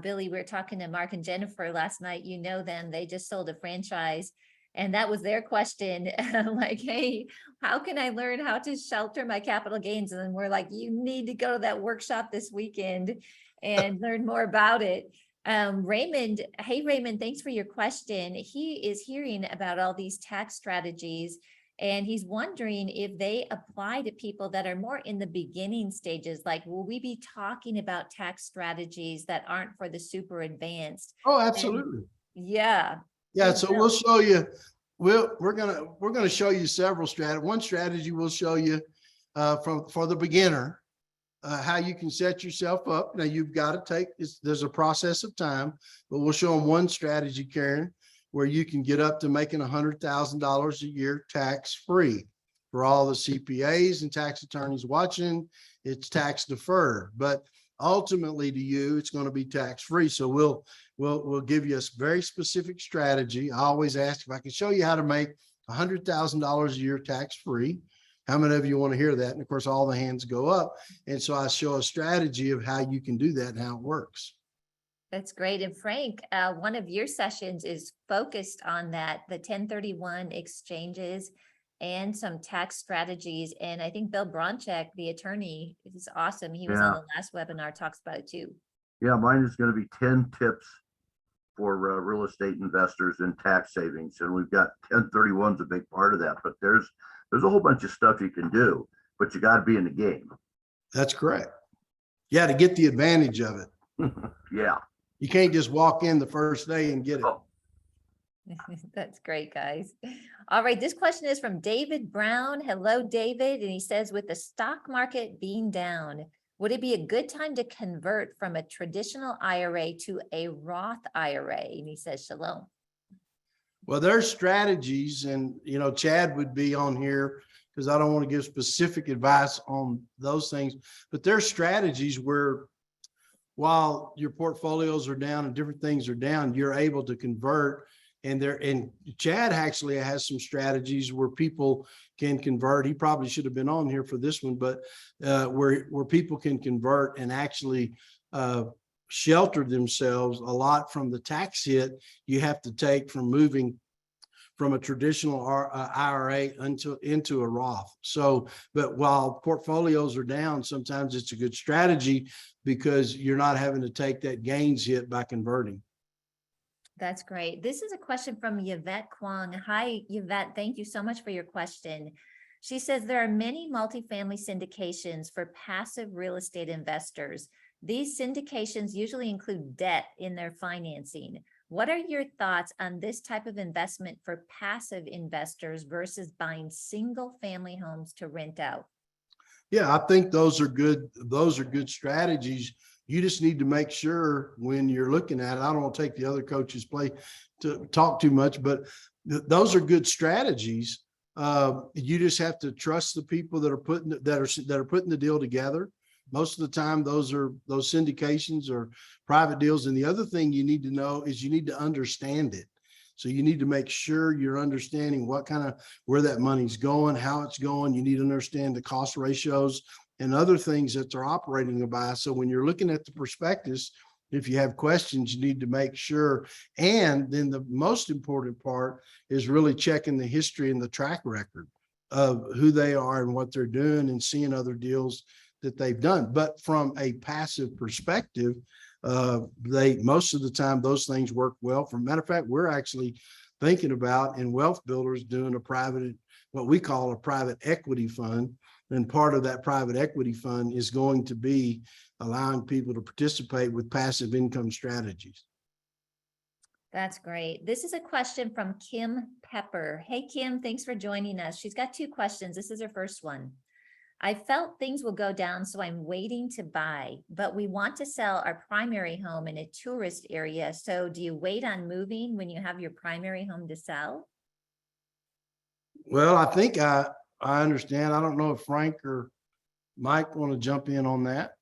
Billy, we were talking to Mark and Jennifer last night. Them, they just sold a franchise, and that was their question. Like, hey, how can I learn how to shelter my capital gains? And then we're like, you need to go to that workshop this weekend and learn more about it. Raymond, hey, Raymond, thanks for your question. He is hearing about all these tax strategies, and he's wondering if they apply to people that are more in the beginning stages. Like, will we be talking about tax strategies that aren't for the super advanced? Oh, absolutely. Yeah. So we'll show you. We're gonna show you several strategies. One strategy we'll show you for the beginner, how you can set yourself up. Now you've got to there's a process of time, but we'll show them one strategy, Karen, where you can get up to making $100,000 a year tax-free. For all the CPAs and tax attorneys watching, it's tax deferred, but ultimately to you, it's going to be tax-free. So we'll give you a very specific strategy. I always ask if I can show you how to make $100,000 a year tax-free. How many of you want to hear that? And of course, all the hands go up. And so I show a strategy of how you can do that and how it works. That's great. And Frank, one of your sessions is focused on that, the 1031 exchanges and some tax strategies. And I think Bill Bronchick, the attorney, is awesome. He was on the last webinar, talks about it too. Yeah, mine is going to be 10 tips for real estate investors and tax savings. And we've got 1031 is a big part of that, but there's a whole bunch of stuff you can do, but you got to be in the game. That's correct. Yeah, to get the advantage of it. Yeah. You can't just walk in the first day and get it. Oh, That's great, guys. All right, this question is from David Brown. Hello, David. And he says, with the stock market being down, would it be a good time to convert from a traditional IRA to a Roth IRA? And he says, shalom. Well, there's strategies, and Chad would be on here because I don't want to give specific advice on those things, but there's strategies where while your portfolios are down and different things are down, you're able to convert. And Chad actually has some strategies where people can convert. He probably should have been on here for this one, but where people can convert and actually shelter themselves a lot from the tax hit you have to take from moving from a traditional IRA into a Roth. So, but while portfolios are down, sometimes it's a good strategy because you're not having to take that gains hit by converting. That's great. This is a question from Yvette Kwong. Hi, Yvette. Thank you so much for your question. She says there are many multifamily syndications for passive real estate investors. These syndications usually include debt in their financing. What are your thoughts on this type of investment for passive investors versus buying single family homes to rent out? Yeah, I think those are good. Those are good strategies. You just need to make sure when you're looking at it, I don't want to take the other coaches' play to talk too much, but those are good strategies. You just have to trust the people that are putting the deal together. Most of the time, those syndications are private deals. And the other thing you need to know is you need to understand it. So you need to make sure you're understanding where that money's going, how it's going. You need to understand the cost ratios and other things that they're operating by. So when you're looking at the prospectus, if you have questions, you need to make sure. And then the most important part is really checking the history and the track record of who they are and what they're doing and seeing other deals that they've done. But from a passive perspective, most of the time those things work well. For a matter of fact, we're actually thinking about in Wealth Builders doing what we call a private equity fund. And part of that private equity fund is going to be allowing people to participate with passive income strategies. That's great. This is a question from Kim Pepper. Hey, Kim, thanks for joining us. She's got two questions. This is her first one. I felt things will go down, so I'm waiting to buy, but we want to sell our primary home in a tourist area. So do you wait on moving when you have your primary home to sell? Well, I think I understand. I don't know if Frank or Mike want to jump in on that.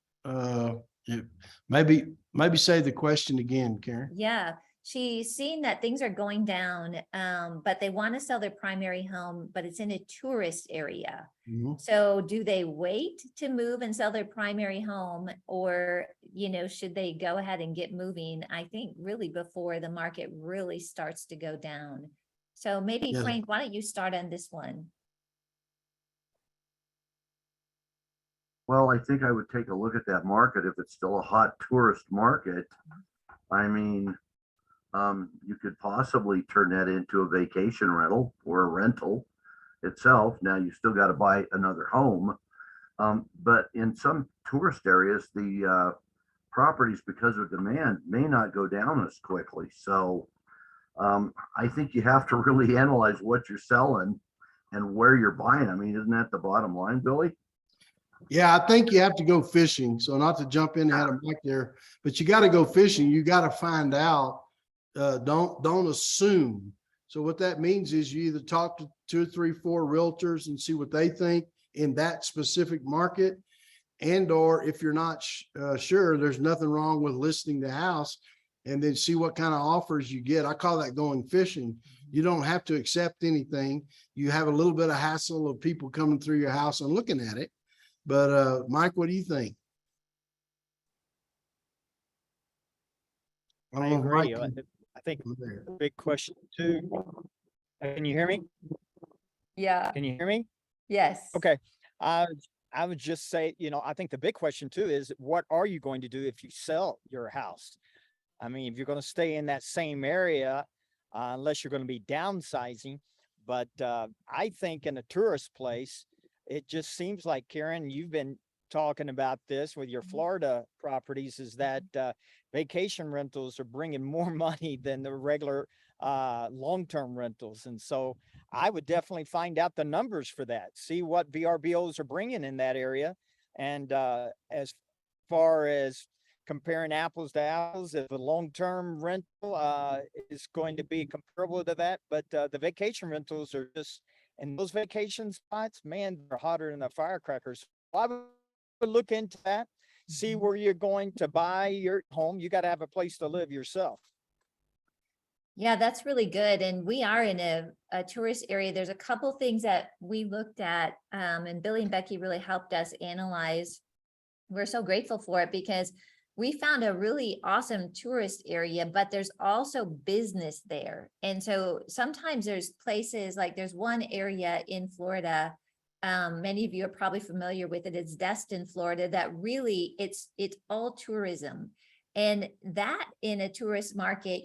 Maybe say the question again, Karen. Yeah. She's seeing that things are going down, but they want to sell their primary home, but it's in a tourist area. Mm-hmm. So do they wait to move and sell their primary home, or, should they go ahead and get moving? I think really before the market really starts to go down. So maybe Yes. Frank, why don't you start on this one? Well, I think I would take a look at that market if it's still a hot tourist market. I mean, you could possibly turn that into a vacation rental or a rental itself. Now you still got to buy another home. But in some tourist areas, the properties, because of demand, may not go down as quickly. So I think you have to really analyze what you're selling and where you're buying. I mean, isn't that the bottom line, Billy? Yeah, I think you have to go fishing. So not to jump in ahead of Mike there, but you got to go fishing. You got to find out. Don't assume. So what that means is you either talk to 2 or 3, 4 realtors and see what they think in that specific market, or if you're not sure, there's nothing wrong with listing the house and then see what kind of offers you get. I call that going fishing. You don't have to accept anything. You have a little bit of hassle of people coming through your house and looking at it. But Mike, what do you think? I agree. I think a big question too. Can you hear me? Yeah. Can you hear me? Yes. Okay. I would just say, I think the big question too is what are you going to do if you sell your house? I mean, if you're going to stay in that same area, unless you're going to be downsizing. But I think in a tourist place, it just seems like, Karen, you've been talking about this with your Florida properties, is that vacation rentals are bringing more money than the regular long-term rentals. And so I would definitely find out the numbers for that, see what VRBOs are bringing in that area. And as far as comparing apples to apples, if a long-term rental is going to be comparable to that, but the vacation rentals are just, and those vacation spots, man, they're hotter than the firecrackers. I would look into that, see where you're going to buy your home. You got to have a place to live yourself. Yeah, that's really good. And we are in a tourist area. There's a couple things that we looked at, and Billy and Becky really helped us analyze. We're so grateful for it because we found a really awesome tourist area, but there's also business there. And so sometimes there's places like there's one area in Florida. Many of you are probably familiar with it. It's Destin, Florida, that really it's all tourism. And that in a tourist market,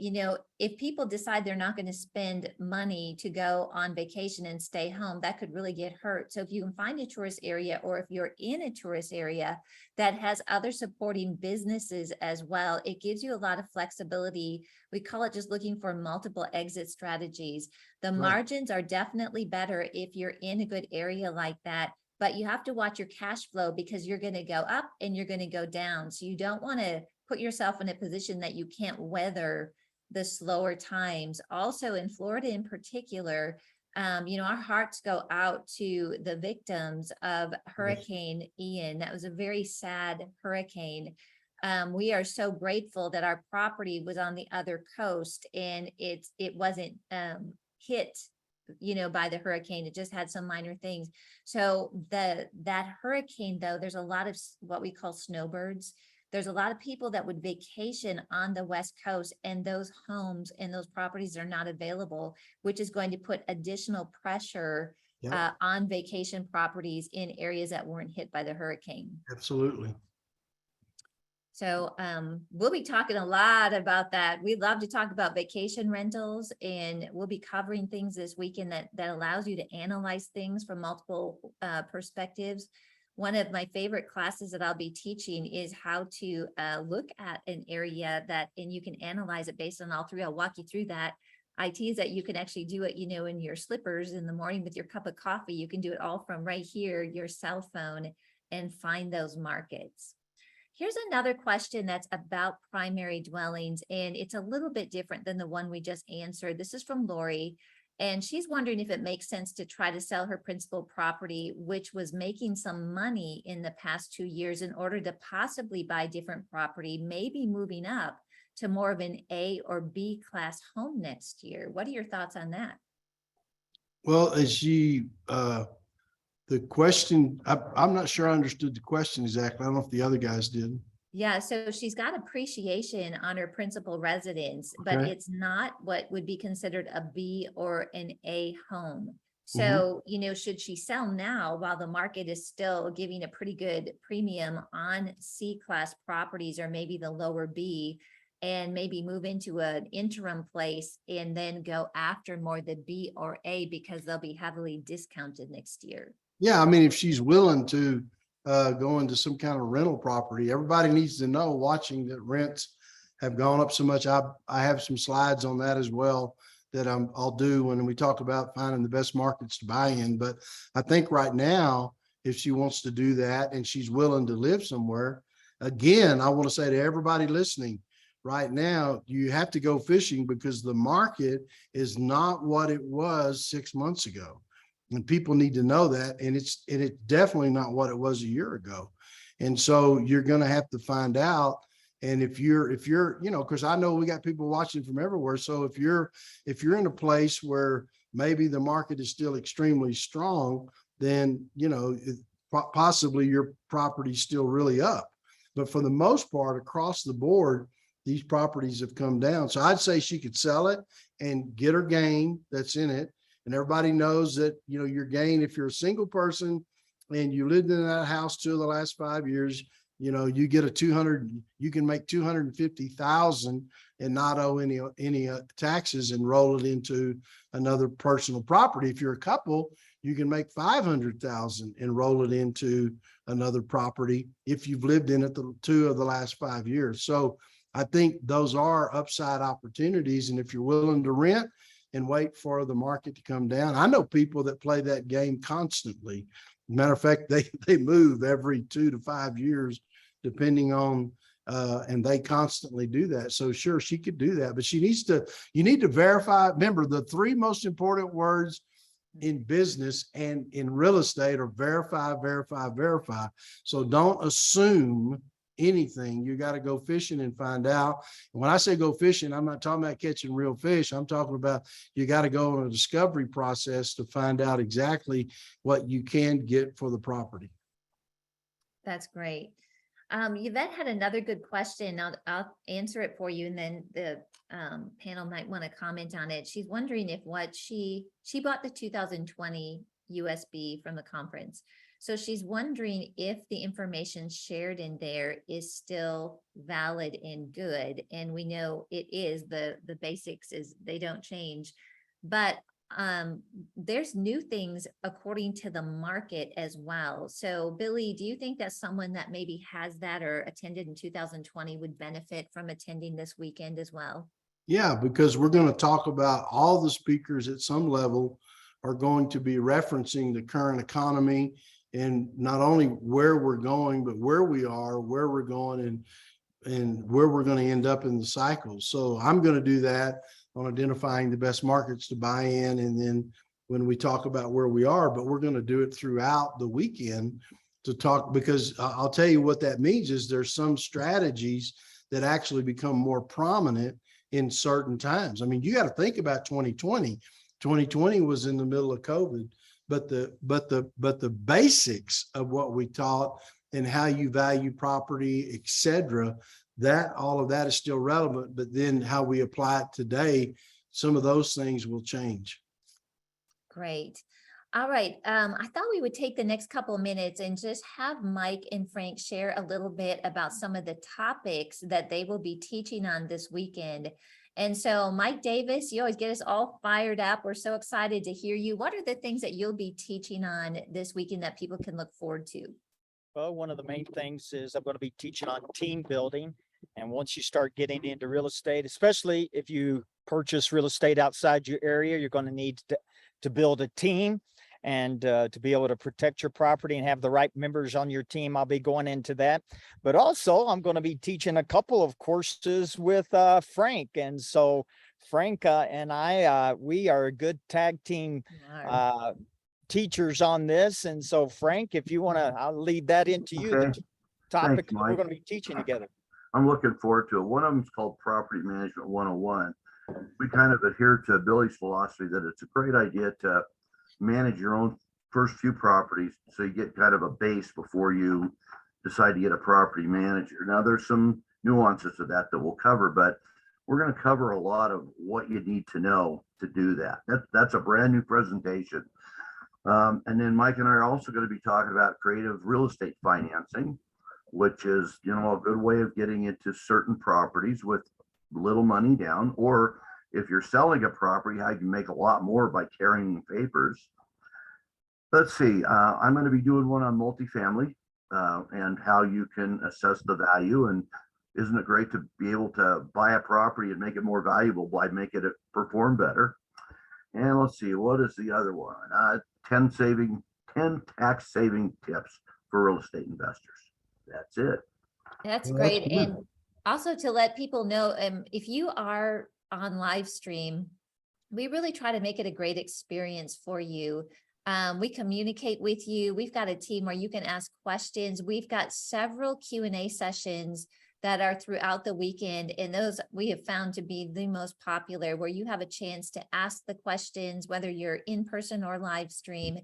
if people decide they're not going to spend money to go on vacation and stay home, that could really get hurt. So if you can find a tourist area, or if you're in a tourist area that has other supporting businesses as well, it gives you a lot of flexibility. We call it just looking for multiple exit strategies. The margins are definitely better if you're in a good area like that, but you have to watch your cash flow because you're going to go up and you're going to go down. So you don't want to put yourself in a position that you can't weather the slower times. Also in Florida in particular, our hearts go out to the victims of Hurricane Ian. That was a very sad hurricane. We are so grateful that our property was on the other coast and it wasn't hit by the hurricane. It just had some minor things. So that hurricane though, there's a lot of what we call snowbirds. There's a lot of people that would vacation on the West Coast, and those homes and those properties are not available, which is going to put additional pressure on vacation properties in areas that weren't hit by the hurricane. Absolutely. So we'll be talking a lot about that. We love to talk about vacation rentals, and we'll be covering things this weekend that allows you to analyze things from multiple perspectives. One of my favorite classes that I'll be teaching is how to look at an area and you can analyze it based on all three. I'll walk you through that. I tease that you can actually do it, in your slippers in the morning with your cup of coffee. You can do it all from right here, your cell phone, and find those markets. Here's another question that's about primary dwellings, and it's a little bit different than the one we just answered. This is from Lori. And she's wondering if it makes sense to try to sell her principal property, which was making some money in the past 2 years, in order to possibly buy different property, maybe moving up to more of an A or B class home next year. What are your thoughts on that? Well, the question, I'm not sure I understood the question exactly. I don't know if the other guys did. Yeah, so she's got appreciation on her principal residence, but it's not what would be considered a B or an A home. So, should she sell now while the market is still giving a pretty good premium on C class properties, or maybe the lower B, and maybe move into an interim place and then go after more the B or A because they'll be heavily discounted next year? Yeah, I mean, if she's willing to go into some kind of rental property, everybody needs to know, watching, that rents have gone up so much. I have some slides on that as well that I'll do when we talk about finding the best markets to buy in. But I think right now, if she wants to do that and she's willing to live somewhere, again, I want to say to everybody listening, right now, you have to go fishing because the market is not what it was 6 months ago. And people need to know that. And it's definitely not what it was a year ago. And so you're going to have to find out. And if you're, because I know we got people watching from everywhere. So if you're in a place where maybe the market is still extremely strong, then, possibly your property's still really up. But for the most part, across the board, these properties have come down. So I'd say she could sell it and get her gain that's in it. And everybody knows that, your gain, if you're a single person and you lived in that house 2 of the last 5 years, you know, you get you can make 250,000 and not owe any taxes and roll it into another personal property. If you're a couple, you can make 500,000 and roll it into another property if you've lived in it the 2 of the last 5 years. So I think those are upside opportunities. And if you're willing to rent and wait for the market to come down, I know people that play that game constantly. Matter of fact, they move every 2 to 5 years, depending on, and they constantly do that. So sure, she could do that, but you need to verify. Remember, the 3 most important words in business and in real estate are verify, verify, verify. So don't assume anything. You got to go fishing and find out. And when I say go fishing, I'm not talking about catching real fish. I'm talking about you got to go on a discovery process to find out exactly what you can get for the property. That's great. Yvette had another good question. I'll answer it for you, and then the panel might want to comment on it. She's wondering if she bought the 2020 USB from the conference. So she's wondering if the information shared in there is still valid and good. And we know it is. The basics is they don't change, but there's new things according to the market as well. So Billy, do you think that someone that maybe has that or attended in 2020 would benefit from attending this weekend as well? Yeah, because we're going to talk about all the speakers at some level are going to be referencing the current economy and not only where we're going, but where we are, where we're going, and where we're going to end up in the cycle. So I'm going to do that on identifying the best markets to buy in. And then when we talk about where we are, but we're going to do it throughout the weekend to talk, because I'll tell you what that means is there's some strategies that actually become more prominent in certain times. I mean, you got to think about 2020. 2020 was in the middle of COVID, but the basics of what we taught and how you value property, et cetera, that all of that is still relevant, but then how we apply it today, some of those things will change. Great. All right. I thought we would take the next couple of minutes and just have Mike and Frank share a little bit about some of the topics that they will be teaching on this weekend. And so Mike Davis, you always get us all fired up. We're so excited to hear you. What are the things that you'll be teaching on this weekend that people can look forward to? Well, one of the main things is I'm going to be teaching on team building. And once you start getting into real estate, especially if you purchase real estate outside your area, you're going to need to build a team and to be able to protect your property and have the right members on your team. I'll be going into that. But also, I'm going to be teaching a couple of courses with Frank. And so Frank and I, we are a good tag team teachers on this. And so Frank, if you want to, I'll lead that into you. Okay. The topic Thanks, that we're Mike. going to be teaching together. I'm looking forward to it. One of them is called Property Management 101. We kind of adhere to Billy's philosophy that it's a great idea to manage your own first few properties so you get kind of a base before you decide to get a property manager. Now, there's some nuances to that we'll cover, but we're going to cover a lot of what you need to know to do that. That's a brand new presentation. And then Mike and I are also going to be talking about creative real estate financing, which is, a good way of getting into certain properties with little money down, or if you're selling a property, how you can make a lot more by carrying papers. Let's see, I'm going to be doing one on multifamily and how you can assess the value. And isn't it great to be able to buy a property and make it more valuable by making it perform better? And let's see, what is the other one? 10 tax saving tips for real estate investors. That's it. That's Well, great. that's good. And also to let people know, if you are on live stream, we really try to make it a great experience for you. We communicate with you. We've got a team where you can ask questions. We've got several Q&A sessions that are throughout the weekend, and those we have found to be the most popular, where you have a chance to ask the questions, whether you're in person or live stream,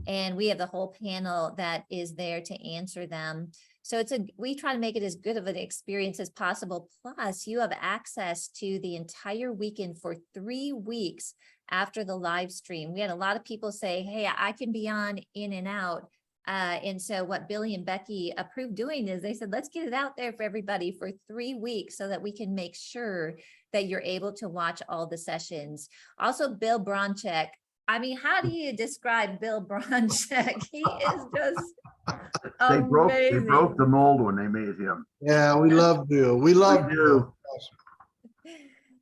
and we have the whole panel that is there to answer them. So we try to make it as good of an experience as possible. Plus, you have access to the entire weekend for 3 weeks after the live stream. We had a lot of people say, hey, I can be on in and out. And so what Billy and Becky approved doing is they said, let's get it out there for everybody for 3 weeks so that we can make sure that you're able to watch all the sessions. Also, Bill Bronchick. I mean, how do you describe Bill Bronchick? He is just They broke amazing. the mold when they made him. Yeah, we love Bill. We love We Bill. do.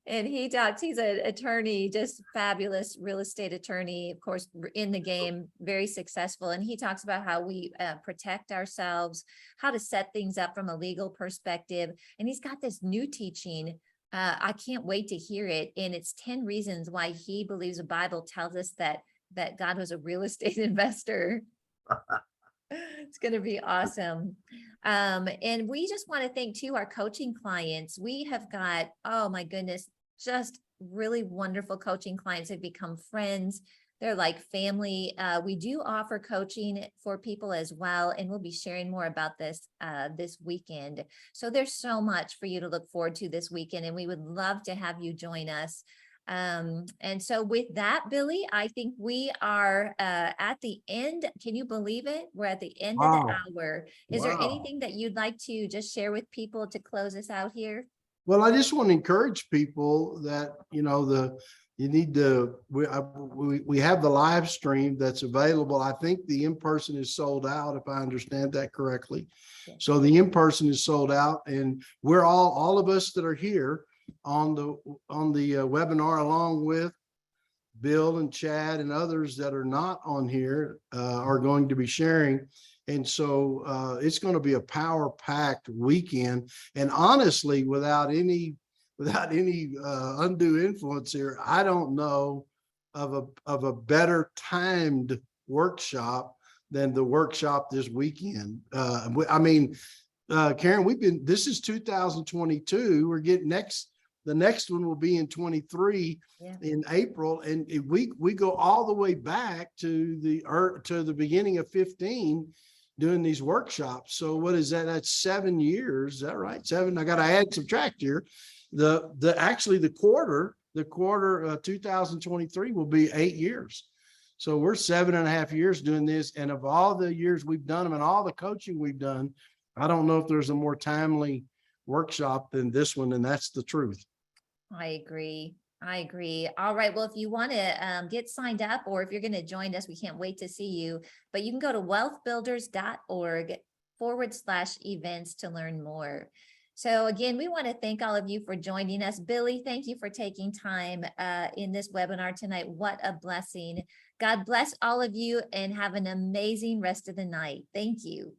And he talks, he's an attorney, just fabulous real estate attorney, of course, in the game, very successful. And he talks about how we protect ourselves, how to set things up from a legal perspective. And he's got this new teaching. I can't wait to hear it. And it's 10 reasons why he believes the Bible tells us that God was a real estate investor. It's going to be awesome. And we just want to thank too our coaching clients. We have got, oh my goodness, just really wonderful coaching clients have become friends. They're like family. We do offer coaching for people as well, and we'll be sharing more about this this weekend. So there's so much for you to look forward to this weekend, and we would love to have you join us. And so with that, Billy, I think we are at the end. Can you believe it? We're at the end of the Wow. hour. Is there Wow. anything that you'd like to just share with people to close us out here? Well, I just want to encourage people that, you know, you need to, we have the live stream that's available. I think the in-person is sold out, if I understand that correctly. Yeah. So the in-person is sold out, and we're all of us that are here on the webinar, along with Bill and Chad and others that are not on here, are going to be sharing. And so it's going to be a power-packed weekend. And honestly, without any undue influence here, I don't know of a better timed workshop than the workshop this weekend. I mean, Karen, this is 2022. We're getting the next one will be in 23 in April. And we go all the way back to the beginning of 15 doing these workshops. So what is that? That's 7 years. Is that right? 7. I got to add, subtract here. The quarter 2023 will be 8 years. So we're 7.5 years doing this. And of all the years we've done them and all the coaching we've done, I don't know if there's a more timely workshop than this one. And that's the truth. I agree. All right. Well, if you want to get signed up, or if you're going to join us, we can't wait to see you, but you can go to wealthbuilders.org/events to learn more. So again, we want to thank all of you for joining us. Billy, thank you for taking time in this webinar tonight. What a blessing. God bless all of you and have an amazing rest of the night. Thank you.